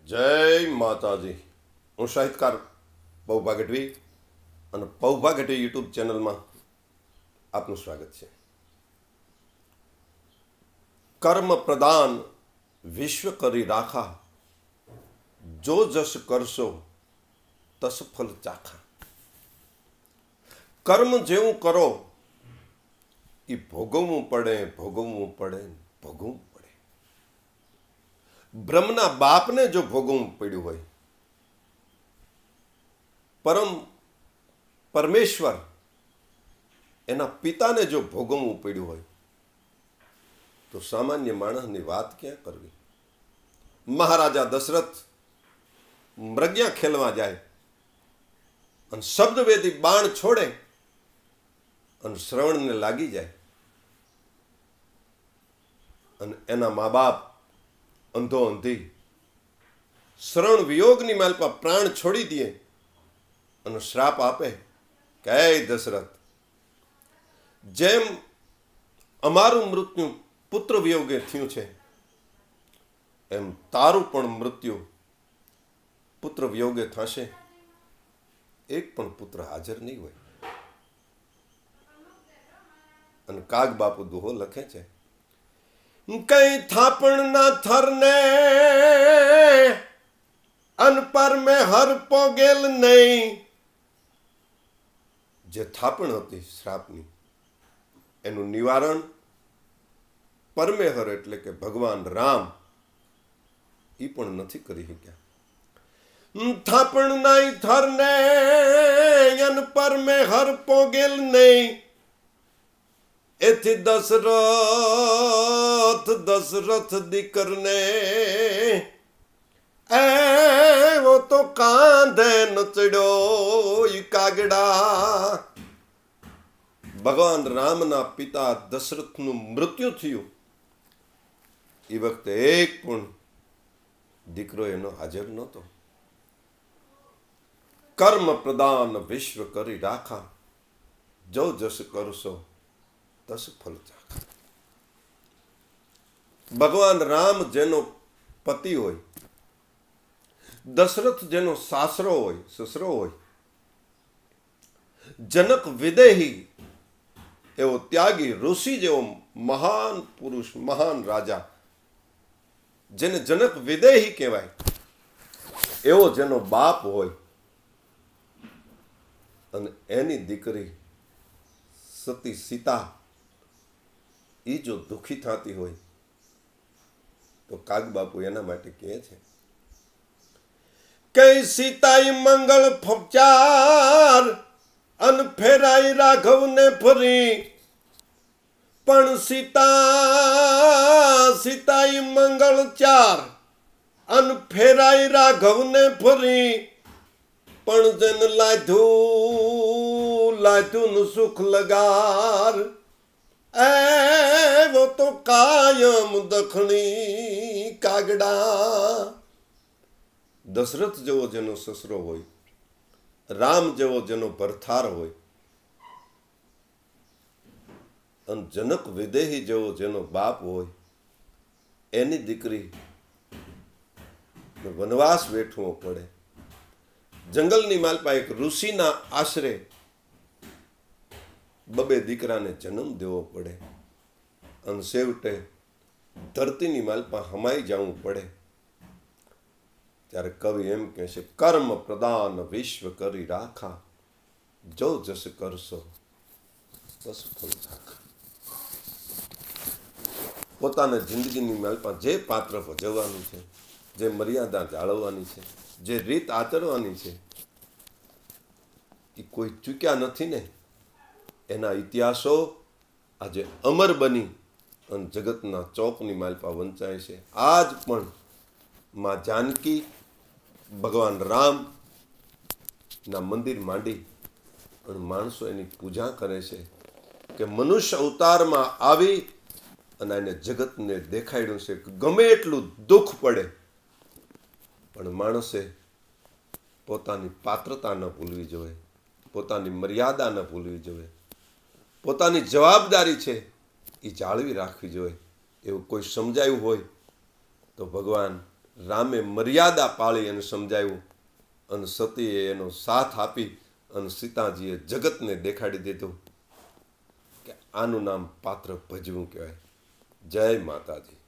જય માતાજી. હું સાહિત્યકાર પૌભા ગઢવી અને પૌભા ગઢવી યુટ્યુબ ચેનલમાં આપનું સ્વાગત છે. કર્મ પ્રદાન વિશ્વ કરી રાખા, જો જસ કરશો તસ ફલ ચાખા. કર્મ જેવું કરો એ ભોગવવું પડે, ભોગવવું પડે, ભોગવવું પડે. બ્રહ્મના બાપને જો ભોગવવું પડ્યું હોય, પરમેશ્વર એના પિતાને જો ભોગવવું પડ્યું હોય, તો સામાન્ય માણસની વાત ક્યાં કરવી? મહારાજા દશરથ મૃગ્યા ખેલવા જાય અને શબ્દવેદી બાણ છોડે અને શ્રવણને લાગી જાય અને એના મા બાપ અંધો અંધી શ્રવણ વિયોગની માલપા પ્રાણ છોડી દે અને શ્રાપ આપે કે હે દશરથ, જેમ અમારું મૃત્યુ પુત્ર વિયોગે થયું છે, એમ તારું પણ મૃત્યુ પુત્ર વિયોગે થશે. એક પણ પુત્ર હાજર નહીં હોય. અને કાગ બાપુ દુહો લખે છે, કઈ થાપણ ના થરને અનપર મેં હર પોગેલ નહીં. જે થાપણ હતી શ્રાપની, એનું નિવારણ પરમેહર એટલે કે ભગવાન રામ એ પણ નથી કરી શક્યા. થાપણ નાઈ થરને અનપર મેં હર પોગેલ નહીં. એથી દશરથ દીકરને એવો તો કાંધે નચડ્યો ઈ કાગડા. ભગવાન રામના પિતા દશરથનું મૃત્યુ થયું એ વખતે એક પણ દીકરો એનો હાજર નહોતો. કર્મ પ્રદાન વિશ્વ કરી રાખા, જો જસ કરશો તસ ફલ ચાખા. ભગવાન રામ જેનો પતિ હોય, દશરથ જેનો સાસરો હોય, સસરો હોય, જનક વિદેહી એવો ત્યાગી ઋષિ જેવો મહાન પુરુષ, મહાન રાજા, જેને જનક વિદેહી કહેવાય, એવો જેનો બાપ હોય અને એની દીકરી સતી સીતા એ જો દુઃખી થતી હોય, તો કાગ બાપુ એના માટે કહે છે, કઈ સીતાઈ મંગળ ફચાર અન ફેરાઈ રાઘવને ફરી. પણ સીતાઈ મંગળ ચાર અન ફેરાઈ રાઘવને ફરી. પણ જન લાધું સુખ લગાર, એવો તો કાયમ દખણી કાગડા. દશરથ જેવો જેનો સસરો હોય, રામ જેવો જેનો ભરથાર હોય, અને જનક વિદેહી જેવો જેનો બાપ હોય, એની દીકરી વનવાસ વેઠવો પડે. જંગલની માલપા એક ઋષિના આશરે બબે દીકરાને જન્મ દેવો પડે અને છેવટે ધરતીની માલપા હમાઈ જવું પડે. ત્યારે કવિ એમ કહે છે, કર્મ પ્રદાન વિશ્વ કરી રાખા, જો જસ કરશો તસ ફલ ચાખા. પોતાના જિંદગીની માલપા જે પાત્ર ભજવવાનું છે, જે મર્યાદા જાળવવાની છે, જે રીત આચરવાની છે, એ કોઈ ચૂક્યા નથી ને. એના ઇતિહાસો આજે અમર બની અને જગતના ચોકની માલપા વંચાય છે. આજ પણ માં જાનકી, ભગવાન રામ ના મંદિર માંડી અને માણસો એની પૂજા કરે છે કે મનુષ્ય અવતારમાં આવી અને એને જગતને દેખાડ્યું છે કે ગમે એટલું દુઃખ પડે પણ માણસે પોતાની પાત્રતા ન ભૂલવી જોઈએ, પોતાની મર્યાદા ન ભૂલવી જોઈએ, પોતાની જવાબદારી છે એ જાળવી રાખવી જોઈએ. એવું કોઈ સમજાયું હોય તો ભગવાન રામે મર્યાદા પાળી અને સમજાવ્યું અને સતીએ એનો સાથ આપી અને સીતાજીએ જગતને દેખાડી દીધું કે આનું નામ પાત્ર ભજવું કહેવાય. જય માતાજી.